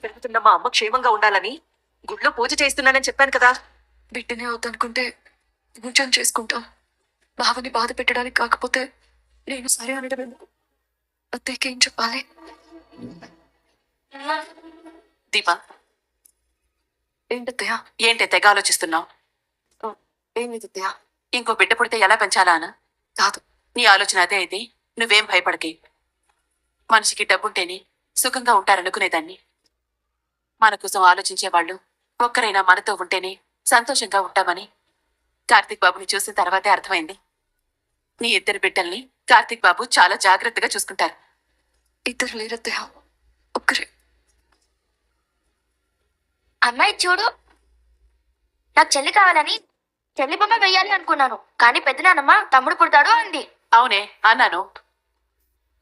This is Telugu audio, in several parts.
పెరుగుతున్న మా అమ్మ క్షేమంగా ఉండాలని గుడిలో పూజ చేస్తున్నానని చెప్పాను కదా. బిడ్డనే అవుతనుకుంటే పూజం చేసుకుంటాం. బావని బాధ పెట్టడానికి కాకపోతే నేను సరే అనడం ఎందుకు? అత్తయ్యకి ఏం చెప్పాలి? దీపా, ఏంటత్తయ్య? ఏంటి తెగ ఆలోచిస్తున్నావు? ఏం లేదు అత్తయ్య. ఇంకో బిడ్డ పుడితే ఎలా పెంచాలా అనా? కాదు, నీ ఆలోచన అదే అయితే నువ్వేం భయపడకే. మనిషికి డబ్బుంటేనే సుఖంగా ఉంటారనుకునేదాన్ని. మన కోసం ఆలోచించే వాళ్ళు ఒక్కరైనా మనతో ఉంటేనే సంతోషంగా ఉంటామని కార్తీక్ బాబుని చూసిన తర్వాతే అర్థమైంది. నీ ఇద్దరు బిడ్డల్ని కార్తీక్ బాబు చాలా జాగ్రత్తగా చూసుకుంటారు. ఇద్దరు లేరత్తయ్య, ఒక్కరే. అమ్మాయి చూడు, నాకు చెల్లి కావాలని చెల్లి బొమ్మ వెయ్యాలి అనుకున్నాను, కానీ పెద్దనాన్నమ్మ తమ్ముడు పుడతాడు అంది. అవునే అన్నాను.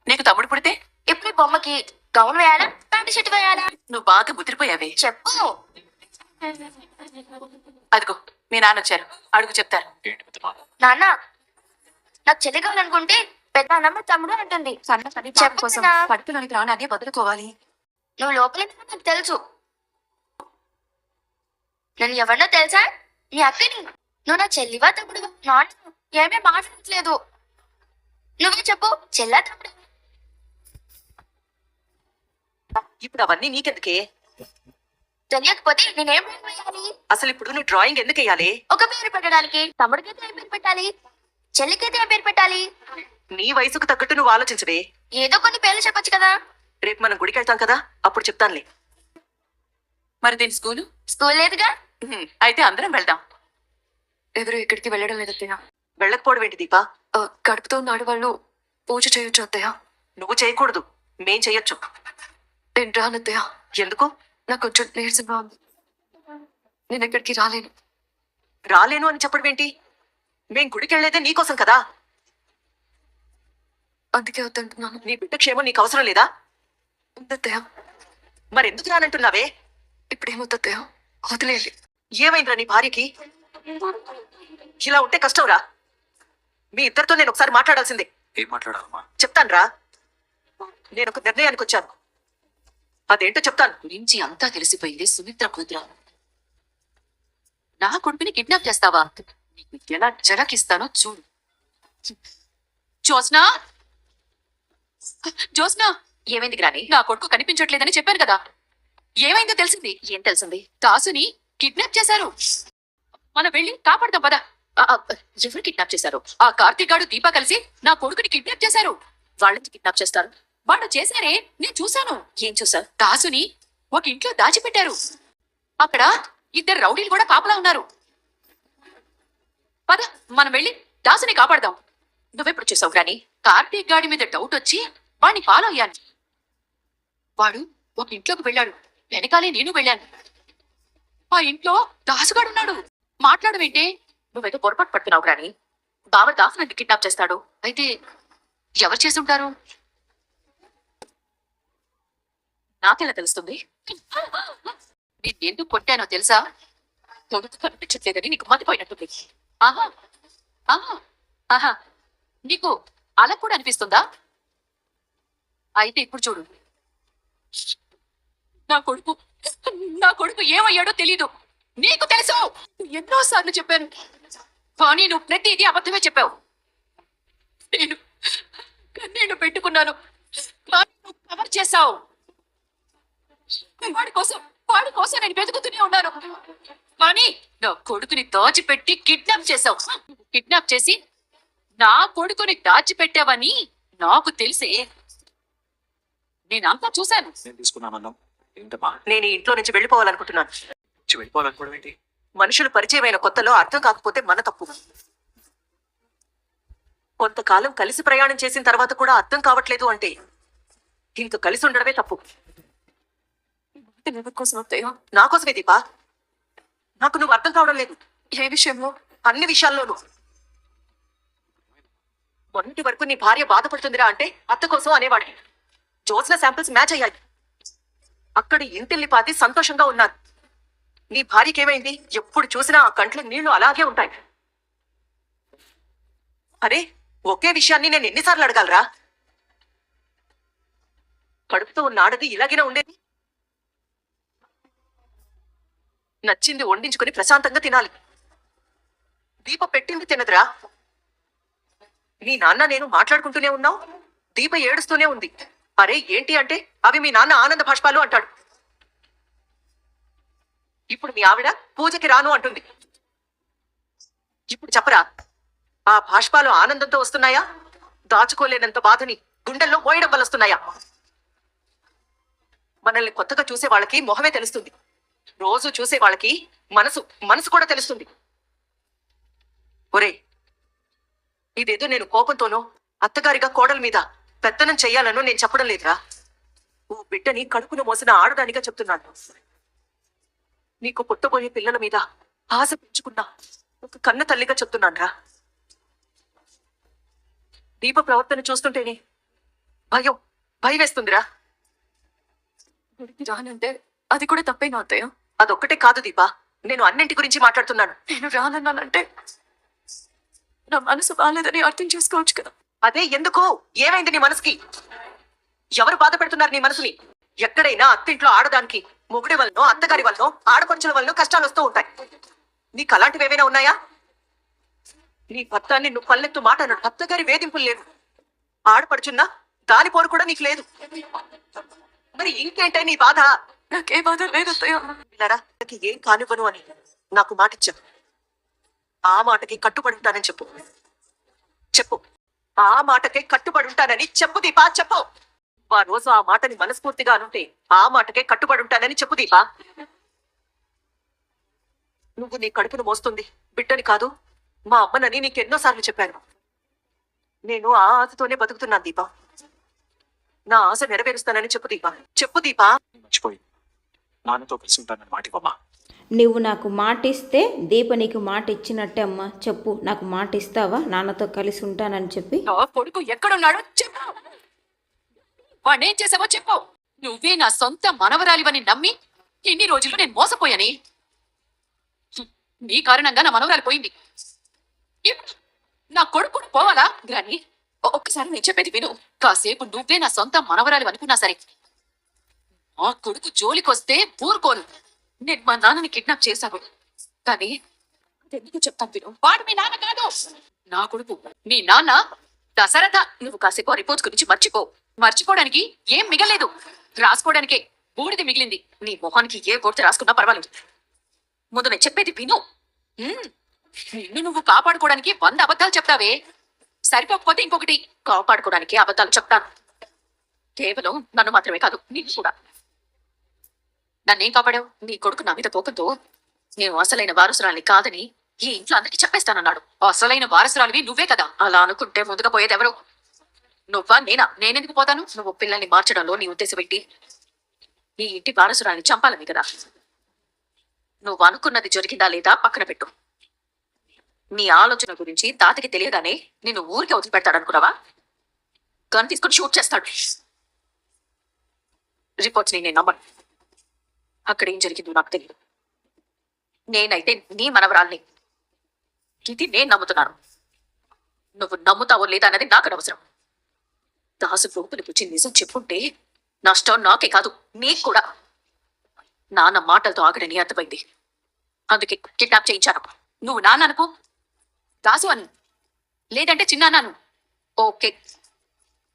నీకు తమ్ముడు పుడితే ఇప్పుడు ఈ బొమ్మకి గౌన్ వేయాలా, ప్యాంటు షర్ట్ వేయాలా? నువ్వు బాగా ముదిరిపోయావే. చెప్పు. అదిగో మీ నాన్న వచ్చారు, అడుగు చెప్తారు. నాన్న, నాకు చెల్లి కావాలనుకుంటే పెద్దనాన్నమ్మ తమ్ముడు అంటుంది. చెప్పు కోసం నాన్న. కడుపులోని ప్రాణాన్ని వదులుకోవాలి. నువ్వు లోపల నాకు తెలుసు. నేను ఎవరినో తెలుసా? నీ అక్కని. నువ్వు నా చెల్లివా తమ్ముడు? నాన్న ఏమీ మాట్లాడట్లేదు. నువ్వే చెప్పు, చెల్లా తమ్ముడు? ఇప్పుడు అవన్నీ నీకెందుకే? తెలియకపోతే నేనేం వేయాలి? అసలు ఇప్పుడు నువ్వు డ్రాయింగ్ ఎందుకు వేయాలి? ఒక పేరు పెట్టడానికి. తమ్ముడికైతే ఏం పేరు పెట్టాలి? చెల్లికైతే ఏం పేరు పెట్టాలి? నీ వయసుకు తగ్గట్టు నువ్వు ఆలోచించవే. ఏదో కొన్ని పేర్లు చెప్పొచ్చు కదా. రేపు మనం గుడికి వెళ్తాం కదా, అప్పుడు చెప్తానులే. మరి దీని స్కూలు? స్కూల్ లేదుగా. అయితే అందరం వెళ్దాం. ఎవరు ఎక్కడికి వెళ్ళడం లేదు అత్తయ్య. వెళ్ళకపోవడం ఏంటి దీపా? కడుపుతో ఉన్న ఆడవాళ్ళు పూజ చేయొచ్చు అత్తయ్య. నువ్వు చేయకూడదు, మేం చెయ్యొచ్చు. నేను రానత్తయ్య. ఎందుకు నాకు కొంచెం నీరసంగా ఉంది. నేను ఎక్కడికి రాలేను. రాలేను అని చెప్పడం ఏంటి? మేం గుడికి వెళ్ళేదే నీకోసం కదా. అందుకే వద్దంటున్నాను. నీ బిడ్డ క్షేమం నీకు అవసరం లేదా? ఉందత్తయ్య. మరెందుకు రానంటున్నావే? ఇప్పుడేమవుతత్తయ్య? వదిలేయాలి. ఏమైందిరా నీ భార్యకి? ఇలా ఉంటే కష్టంరా. మీ ఇద్దరితో నేను ఒకసారి మాట్లాడాల్సిందే. ఏం మాట్లాడాలమ్మా? చెప్తానురా. నేను ఒక నిర్ణయానికి వచ్చాను. అదేంటో చెప్తాను. గురించి అంతా తెలిసిపోయింది సుమిత్ర కూతురు. నా కొడుకుని కిడ్నాప్ చేస్తావా? నీకు ఎలా జరకిస్తానో చూడు. జ్యోత్స్నా, జ్యోత్స్నా, ఏమైంది గ్రాని? నా కొడుకు కనిపించట్లేదని చెప్పాను కదా, ఏమైందో తెలిసింది. ఏం తెలిసింది? దాసుని కిడ్నాప్ చేశారు. మనం వెళ్ళి కాపాడదాం పద. ఎవరు కిడ్నాప్ చేశారు? ఆ కార్తీక్ గాడు దీపా కలిసి నా కొడుకుని కిడ్నాప్ చేశారు. వాళ్ళని కిడ్నాప్ చేస్తారు? వాళ్ళు చేశారే, నేను చూశాను. ఏం చూసారు? దాసుని ఒక ఇంట్లో దాచిపెట్టారు. అక్కడ ఇద్దరు రౌడీలు కూడా కాపలా ఉన్నారు. పద మనం వెళ్ళి దాసుని కాపాడదాం. నువ్వెప్పుడు చూసావు గ్రాని? కార్తీక్ గాడి మీద డౌట్ వచ్చి వాడిని ఫాలో అయ్యాను. వాడు ఒక ఇంట్లోకి వెళ్ళాడు, వెనకాలే నేను వెళ్ళాను. ఆ ఇంట్లో దాసుగాడున్నాడు. మాట్లాడవేంటే? నువ్వేదో పొరపాటు పడుతున్నావు గ్రాని. బావ దాసుని కిడ్నాప్ చేస్తాడు. అయితే ఎవరు చేసుంటారు? నాకెలా తెలుస్తుంది? నేను ఎందుకు కొట్టానో తెలుసా? తొడుగు కనిపించట్లేదని నీకు మతిపోయినట్టుంది. ఆహా ఆహా ఆహా, నీకు అలా కూడా అనిపిస్తుందా? అయితే ఇప్పుడు చూడు. నా కొడుకు నా కొడుకు ఏమయ్యాడో తెలీదు. నీకు తెలుసు. ఎన్నోసార్లు చెప్పాను, కానీ నువ్వు ప్రతిదీ అబద్ధమే చెప్పావు. నేను కన్నీళ్లు పెట్టుకున్నాను, కానీ నువ్వు కవర్ చేశావు. వాడి కోసం నేను వెతుకుతూనే ఉన్నాను, కానీ నా కొడుకుని దాచిపెట్టి కిడ్నాప్ చేశావు. కిడ్నాప్ చేసి నా కొడుకుని దాచిపెట్టావని నాకు తెలిసే. నేనంతా చూశాను. నేను తీసుకున్నామన్నాం ఏంటమ్మా? నేను ఈ ఇంట్లో నుంచి వెళ్ళిపోవాలనుకుంటున్నాను. వెళ్ళిపోవాలనుకోవడం ఏంటి? మనుషులు పరిచయమైన కొత్తలో అర్థం కాకపోతే మన తప్పు. కొంతకాలం కలిసి ప్రయాణం చేసిన తర్వాత కూడా అర్థం కావట్లేదు అంటే ఇంక కలిసి ఉండడమే తప్పు. ఎవరి కోసం అత్తయ్య? నా కోసమే దీపా. నాకు నువ్వు అర్థం కావడం లేదు. ఏ విషయంలో? అన్ని విషయాల్లోనూ. మొన్నటి వరకు నీ భార్య బాధపడుతుందిరా అంటే అత్త కోసం అనేవాడి. జ్యోత్స్న శాంపిల్స్ మ్యాచ్ అయ్యాయి. అక్కడ ఇంటిల్లిపాతి సంతోషంగా ఉన్నారు. నీ భార్యకేమైంది? ఎప్పుడు చూసినా ఆ కంట్లో నీళ్లు అలాగే ఉంటాయి. అరే, ఒకే విషయాన్ని నేను ఎన్నిసార్లు అడగాలరా? కడుపుతో ఉన్న ఆడది ఇలాగైనా ఉండేది? నచ్చింది వండించుకొని ప్రశాంతంగా తినాలి. దీప పెట్టింది తినదురా. మీ నాన్న నేను మాట్లాడుకుంటూనే ఉన్నావు, దీప ఏడుస్తూనే ఉంది. అరే ఏంటి అంటే అవి మీ నాన్న ఆనంద భాష్పాలు అంటాడు. ఇప్పుడు మీ ఆవిడ పూజకి రాను అంటుంది. ఇప్పుడు చెప్పరా, ఆ భాష్పాలు ఆనందంతో వస్తున్నాయా, దాచుకోలేనంత బాధని గుండెల్లో మోయడం వల్ల వస్తున్నాయా? మనల్ని కొత్తగా చూసే వాళ్ళకి మొహమే తెలుస్తుంది, రోజు చూసే వాళ్ళకి మనసు కూడా తెలుస్తుంది. ఒరే, ఇదేదో నేను కోపంతోనో అత్తగారిగా కోడల మీద పెత్తనం చెయ్యాలనో నేను చెప్పడం లేదురా. ఓ బిడ్డని కడుపును మోసిన ఆడదానిగా చెప్తున్నాను. నీకు పుట్టబోయే పిల్లల మీద ఆశ పెంచుకున్నా ఒక కన్న తల్లిగా చెప్తున్నానురా. దీప ప్రవర్తన చూస్తుంటేనే భయం వేస్తుందిరా. గుడికి రానంటే అది కూడా తప్పేనా అత్తయ్య? అదొక్కటే కాదు దీపా, నేను అన్నింటి గురించి మాట్లాడుతున్నాను. నేను రానన్నానంటే నా మనసు బాలేదని అర్థం చేసుకోవచ్చు కదా. అదే ఎందుకు? ఏమైంది నీ మనసుకి? ఎవరు బాధ పెడుతున్నారు నీ మనసుని? ఎక్కడైనా అత్తింట్లో ఆడదానికి మొగుడి వల్లనో అత్తగారి వల్లనో ఆడపడుచుల వల్లనో కష్టాలు వస్తూ ఉంటాయి. నీకు అలాంటివి ఏమైనా ఉన్నాయా? నీ భర్త నిన్ను పల్లెత్తు మాట అన్నాడు, అత్తగారి వేధింపులు లేవు. ఆడపడుచున్నా దాని పోరు కూడా నీకు లేదు. మరి ఇంకేంటే నీ బాధ? నాకే బాధ లేదు అత్తయ్య. పిల్లరా, నాకు ఏం కానివ్వను అని నాకు మాటిచ్చావు. ఆ మాటకి కట్టుబడి ఉంటానని చెప్పు. ఆ మాటకే కట్టుబడి ఉంటానని చెప్పు దీపా, చెప్పు. ఆ రోజు ఆ మాటని మనస్ఫూర్తిగా అనుంటే ఆ మాటకే కట్టుబడి ఉంటానని చెప్పు దీపా. నువ్వు నీ కడుపును మోస్తుంది బిడ్డని కాదు, మా అమ్మనని నీకెన్నోసార్లు చెప్పాను. నేను ఆ ఆశతోనే బతుకుతున్నాను దీపా. నా ఆశ నెరవేరుస్తానని చెప్పు దీపా. మర్చిపోయి నాన్నతో కలిసి ఉంటానని మాట ఇవ్వమ్మా. నువ్వు నాకు మాట ఇస్తే దీప నీకు మాట ఇచ్చినట్టే అమ్మా. చెప్పు, నాకు మాట ఇస్తావా నాన్నతో కలిసి ఉంటానని చెప్పి? నా కొడుకు ఎక్కడున్నాడో చెప్పు. వాడేం చేసావో చెప్పు. నువ్వే నా సొంత మనవరాలివని నమ్మి ఇన్ని రోజులు నేను మోసపోయాని. నీ కారణంగా నా మనవరాలు పోయింది. ఇప్పుడు నా కొడుకు కూడా పోవాలా? గాని ఒక్కసారి నేను చెప్పేది విను. కాసేపు నువ్వే నా సొంత మనవరాలు అనుకున్నా సరే, నా కొడుకు జోలికొస్తే ఊరుకోను. నేను మా నాన్నని కిడ్నాప్ చేశాను, కానీ ఎందుకు చెప్తాను విను. వాడు మీ నాన్న కాదు, నా కొడుకు. మీ నాన్న దశరథ. నువ్వు కాసేపు రిపోర్ట్స్ గురించి మర్చిపోవడానికి ఏం మిగలేదు, రాసుకోవడానికే బూడిది మిగిలింది. నీ మొహానికి ఏ బోర్డు రాసుకున్నా పర్వాలేదు. ముందు నేను చెప్పేది విను. నిన్ను నువ్వు కాపాడుకోవడానికి 100 అబద్ధాలు చెప్తావే, సరిపోకపోతే ఇంకొకటి. కాపాడుకోవడానికి అబద్ధాలు చెప్తాను. కేవలం నన్ను మాత్రమే కాదు, నిన్ను కూడా. నన్నేం కాపాడావు? నీ కొడుకు నా మీద కోపంతో నేను అసలైన వారసురాలిని కాదని ఈ ఇంట్లో అందరికీ చెప్పేస్తానన్నాడు. అసలైన వారసురాలివి నువ్వే కదా. అలా అనుకుంటే ముందుగా పోయేది ఎవరు? నువ్వా నేనా? నేనెందుకు పోతాను? నువ్వు పిల్లల్ని మార్చడంలో నీ ఉద్దేశం పెట్టి ఈ ఇంటి వారసురాలిని చంపాలని కదా. నువ్వు అనుకున్నది జరిగిందా లేదా పక్కన పెట్టు. నీ ఆలోచన గురించి తాతకి తెలియగానే నిన్ను ఊరికి వదిలిపెడతాడనుకున్నావా? గన్ తీసుకొని షూట్ చేస్తాడు. రిపోర్ట్స్ నేను నమ్మను. అక్కడ ఏం జరిగిందో నాకు తెలియదు. నేనైతే నీ మనవరాల్ని. ఇది నేను నమ్ముతున్నాను. నువ్వు నమ్ముతావో లేదా అన్నది నాకు అనవసరం. దాసు రూపుని గురించి నిజం చెప్పుంటే నష్టం నాకే కాదు, నీకు కూడా. నాన్న మాటలతో ఆగడని అర్థమైంది, అందుకే కిడ్నాప్ చేయించాను. నువ్వు నాన్న అనుకో, దాసు అను, లేదంటే చిన్నాను. ఓకే,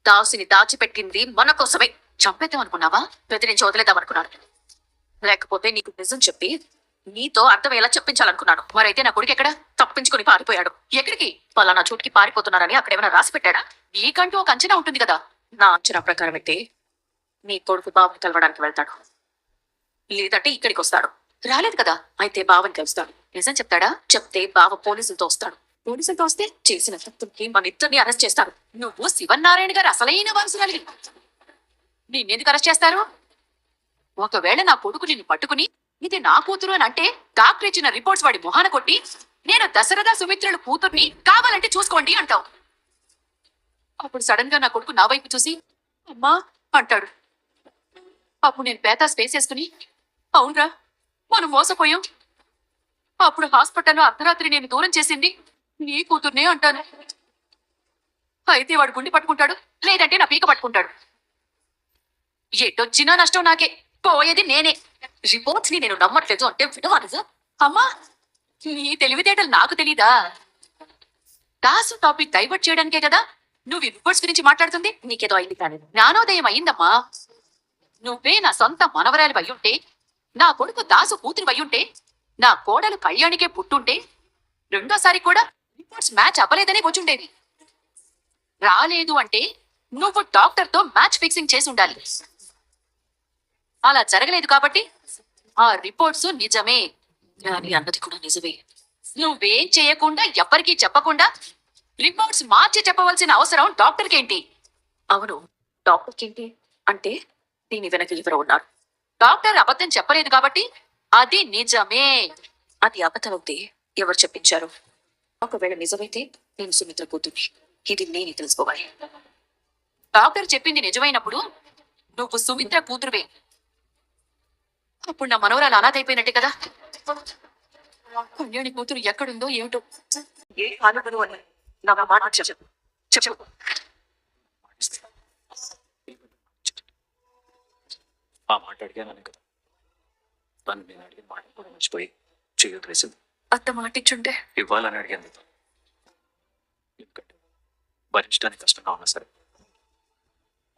దాసుని దాచిపెట్టింది మన కోసమే. చంపేద్దాం అనుకున్నావా? బెదిరించి వదిలేద్దాం అనుకున్నాను. లేకపోతే నీకు నిజం చెప్పి నీతో అర్థమయ్యేలా చెప్పించాలనుకున్నాను. మరైతే నా కొడుకు ఎక్కడ? తప్పించుకుని పారిపోయాడు. ఎక్కడికి? పలానా చోటుకి పారిపోతున్నారని అక్కడేమైనా రాసి పెట్టాడా? నీకంటూ ఒక అంచనా ఉంటుంది కదా. నా అంచనా ప్రకారం అయితే నీ కొడుకు బావని కలవడానికి వెళ్తాడు, లేదంటే ఇక్కడికి వస్తాడు. రాలేదు కదా, అయితే బావని కలుస్తాడు. నిజం చెప్తాడా? చెప్తే బావ పోలీసులతో వస్తాడు. పోలీసులతో వస్తే చేసిన తప్పుకి మన ఇద్దరిని అరెస్ట్ చేస్తారు. నువ్వు శివనారాయణ గారు అసలైన వారసురాలివి. నిన్నెందుకు అరెస్ట్ చేస్తారు? ఒకవేళ నా కొడుకు నిన్ను పట్టుకుని ఇది నా కూతురు అని అంటే డాక్టర్ ఇచ్చిన రిపోర్ట్స్ వాడి మొహాన కొట్టి నేను దశరథ సుమిత్రుల కూతుర్ని కావాలంటే చూసుకోండి అంటావు. అప్పుడు సడన్ గా నా కొడుకు నా వైపు చూసి అమ్మా అంటాడు. అప్పుడు నేను పేతా స్పేస్ వేసుకుని అవునరా మనం మోసపోయాం, అప్పుడు హాస్పిటల్లో అర్ధరాత్రి నేను దూరం చేసింది నీ కూతుర్నే అంటాను. అయితే వాడు గుండి పట్టుకుంటాడు, లేదంటే నా పీక పట్టుకుంటాడు. ఎటొచ్చినా నష్టం నాకే, పోయేది నేనే. రిపోర్ట్స్ ని నేను నమ్మట్లేదు అంటే వినవా నువ్వు? అమ్మా, నీ తెలివితేటలు నాకు తెలీదా? దాసు టాపిక్ డైవర్ట్ చేయడానికే కదా నువ్వు ఈ రిపోర్ట్స్ గురించి మాట్లాడుతుంది. నీకేదో అయింది కానీ జ్ఞానోదయం అయ్యిందమ్మా. నువ్వే నా సొంత మనవరాలు అయ్యుంటే, నా కొడుకు దాసు కూతురు అయ్యుంటే, నా కోడలు కళ్యాణికే పుట్టుంటే, రెండోసారి కూడా రిపోర్ట్స్ మ్యాచ్ అవ్వలేదనే వచ్చుండేది. రాలేదు అంటే నువ్వు డాక్టర్తో మ్యాచ్ ఫిక్సింగ్ చేసి ఉండాలి. అలా జరగలేదు కాబట్టి ఆ రిపోర్ట్స్ నిజమే అని అన్నది కూడా నిజమే. నువ్వేం చేయకుండా ఎవ్వరికీ చెప్పకుండా రిపోర్ట్స్ మార్చి చెప్పవలసిన అవసరం డాక్టర్కేంటి? అవును, డాక్టర్కి ఏంటి అంటే దీని వెనక ఎవరో ఉన్నారు. డాక్టర్ అబద్ధం చెప్పలేదు కాబట్టి అది నిజమే. అది అబద్ధం అవుతే ఎవరు చెప్పించారు? ఒకవేళ నిజమైతే నేను సుమిత్ర కూతుర్ని. ఇది నేను తెలుసుకోవాలి. డాక్టర్ చెప్పింది నిజమైనప్పుడు నువ్వు సుమిత్ర కూతురువే. అప్పుడు నా మనవరాలు అనాథైపోయినట్టే కదా. కళ్యాణి కూతురు ఎక్కడుందో ఏమిటో. ఏ కానుకను అని నా మాట చెప్పు. చెప్పు. మాటిస్తే ఆ మాట అడిగాను కదా, తను నేను అడిగిన మాట కూడా మర్చిపోయి చేయొద్దు. అత్త మాటిచ్చుంటే ఇవ్వాలని అడిగింది. ఎందుకంటే భరించడానికి కష్టంగా ఉన్నా సరే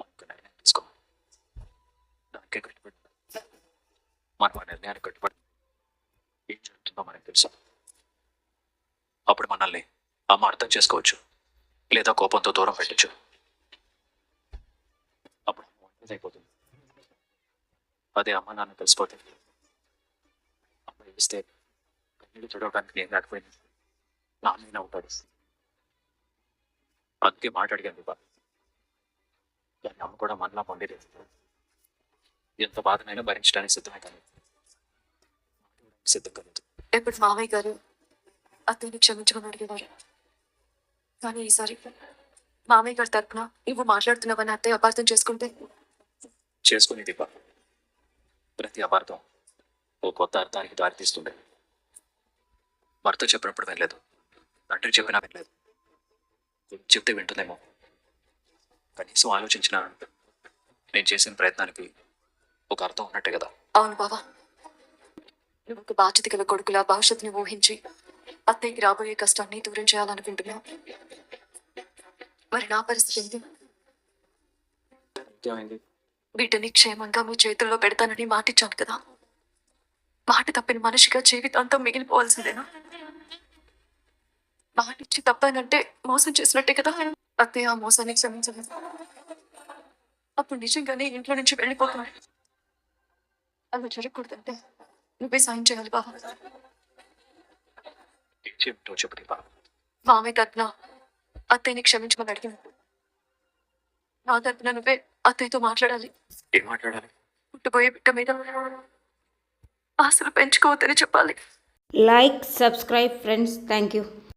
మనకు నిర్ణయం తీసుకో. దానికే కట్టుబడి మనం ఆ నిర్ణయానికి కట్టుబడి ఏం జరుగుతుందో మనకు తెలుసు. అప్పుడు మనల్ని అమ్మ అర్థం చేసుకోవచ్చు, లేదా కోపంతో దూరం పెట్టచ్చు. అప్పుడు అమ్మ ఒంటరిది అయిపోతుంది. అదే అమ్మ నాన్న కలిసిపోతే అమ్మ ఏడిస్తే కన్నీళ్ళు చూడడానికి నేను లేకపోయింది నాన్న ఉంటాడు. అందుకే మాట్లాడిగాను బాబా. దాన్ని అమ్మ కూడా మనలా పండేది. ఎంత బాధనైనా భరించడానికి సిద్ధమే కానీ మాట్లాడడానికి సిద్ధం కలదు. ఎప్పుడు మామయ్య గారు అత్తయ్యని క్షమించమని అడిగేవారు. కానీ ఈసారి మామయ్య గారి తరపున నువ్వు మాట్లాడుతున్నావని అత్తయ్య అపార్థం చేసుకుంటే చేసుకుని దీప ప్రతి అపార్థం ఓ కొత్త అర్థానికి దారితీస్తుండే. భర్త చెప్పినప్పుడు వినలేదు, తండ్రి చెప్పినా వినలేదు, చెప్తే వింటుందేమో. కనీసం ఆలోచించిన నేను చేసిన ప్రయత్నానికి ఒక అర్థం ఉన్నట్టే కదా. అవును బావా, నువ్వు ఒక బాధ్యత గల కొడుకులా భవిష్యత్తుని ఊహించి అత్తయ్యకి రాబోయే కష్టాన్ని దూరం చేయాలనుకుంటున్నావు. మరి నా పరిస్థితి ఏంటి? ఇంకేమైంది? వీటిని క్షేమంగా మీ చేతుల్లో పెడతానని మాటిచ్చాను కదా. మాట తప్పిన మనిషిగా జీవితాంతం మిగిలిపోవాల్సిందేనా? మాటిచ్చి తప్పానంటే మోసం చేసినట్టే కదా. అత్తయ్య ఆ మోసాన్ని క్షమించలేదు. అప్పుడు నిజంగానే ఇంట్లో నుంచి వెళ్ళిపోతున్నాడు. అలా జరగకూడదంటే నువ్వే సాయం చేయాలి బాబా. ఏం చెప్తావు చెప్పు దీప. మామయ్య తరపున అత్తయ్యని క్షమించమని అడిగినట్టు నా తరపున నువ్వే అత్తయ్యతో మాట్లాడాలి. ఏం మాట్లాడాలి? పుట్టబోయే బిడ్డ మీద ఆశలు పెంచుకోవద్దని చెప్పాలి. Like subscribe friends. Thank you.